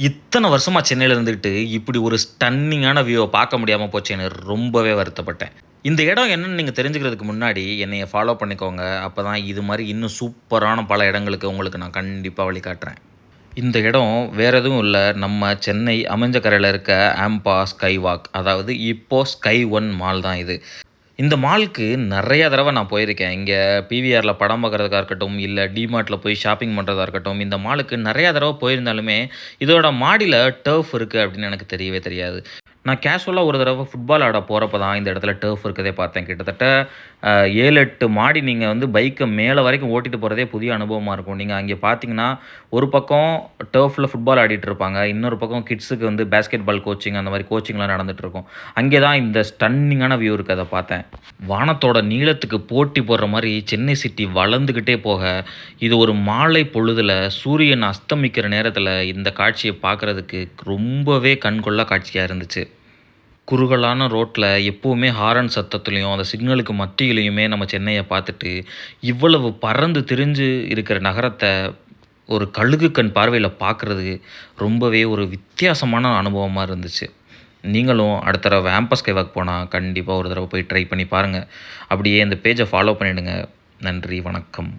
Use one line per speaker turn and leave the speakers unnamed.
இத்தன வருஷமா சென்னையில இருந்துட்டு, இப்படி ஒரு ஸ்டன்னிங்கான வியூவ பார்க்க முடியாம போச்சேன்னு ரொம்பவே வருத்தப்பட்டேன். இந்த இடம் என்னன்னு நீங்க தெரிஞ்சுக்கிறதுக்கு முன்னாடி என்னைய ஃபாலோ பண்ணிக்கோங்க. அப்பதான் இது மாரி இன்னும் சூப்பரான பல இடங்களுக்கு உங்களுக்கு நான் கண்டிப்பா வழிகாட்டுறேன். இந்த இடம் வேற எதுவும் இல்ல. நம்ம சென்னை அமைஞ்சகரையில இருக்க ஆம்பா ஸ்கை வாக். அதாவது இப்போ ஸ்கை ஒன் மால் தான் இது. இந்த மாலுக்கு நெறைய தடவ நான் போயிருக்கேன். இங்க பிவிஆர்ல படம் பார்க்கறதுக்கா இருக்கட்டும், இல்ல டிமார்ட்ல போய் ஷாப்பிங் பண்றதா இருக்கட்டும், இந்த மாலுக்கு நெறைய தடவ போயிருந்தாலுமே, இதோட மாடியில டர்ஃப் இருக்கு அப்படின்னு எனக்கு தெரியவே தெரியாது. நான் கேஷுவலா ஒரு தடவ ஃபுட்பால் ஆட போறப்ப தான் இந்த இடத்துல டர்ஃப் இருக்கதே பார்த்தேன். கிட்டத்தட்ட 7, 8 மாடி நீங்க வந்து பைக்க மேல வரைக்கும் ஓட்டிட்டு போறதே புதிய அனுபவமா இருக்கும். நீங்க அங்கே பார்த்தீங்கன்னா, ஒரு பக்கம் டர்ஃப்ல ஃபுட்பால் ஆடிட்டு இருப்பாங்க. இன்னொரு பக்கம் கிட்ஸுக்கு வந்து பாஸ்கெட் பால் கோச்சிங் அந்த மாரி கோச்சிங்லாம் நடந்துட்டு இருக்கும். அங்கே தான் இந்த ஸ்டன்னிங்கான வியூ இருக்கத பார்த்தேன். வானத்தோட நீளத்துக்கு போட்டி போடுற மாரி சென்னை சிட்டி வளர்ந்துக்கிட்டே போக, இது ஒரு மாலை பொழுதுல சூரியன் அஸ்தமிக்கிற நேரத்தில இந்த காட்சிய பார்க்கறதுக்கு ரொம்பவே கண்கொள்ளா காட்சியா இருந்துச்சு. குறுகலான ரோட்ல எப்பவுமே ஹாரன் சத்தத்துலயும், அந்த சிக்னலுக்கு மத்தியிலயுமே நம்ம சென்னைய பார்த்துட்டு, இவ்வளவு பறந்து திரிஞ்சு இருக்கிற நகரத்த ஒரு கழுகு கண் பார்வையில பார்க்குறது ரொம்பவே ஒரு வித்தியாசமான அனுபவமா இருந்துச்சு. நீங்களும் அடுத்த தடவ வேம்பஸ் ஸ்கைவாக் போனா, கண்டிப்பா ஒரு தடவ போய் ட்ரை பண்ணி பாருங்க. அப்படியே இந்த பேஜ ஃபாலோ பண்ணிடுங்க. நன்றி, வணக்கம்.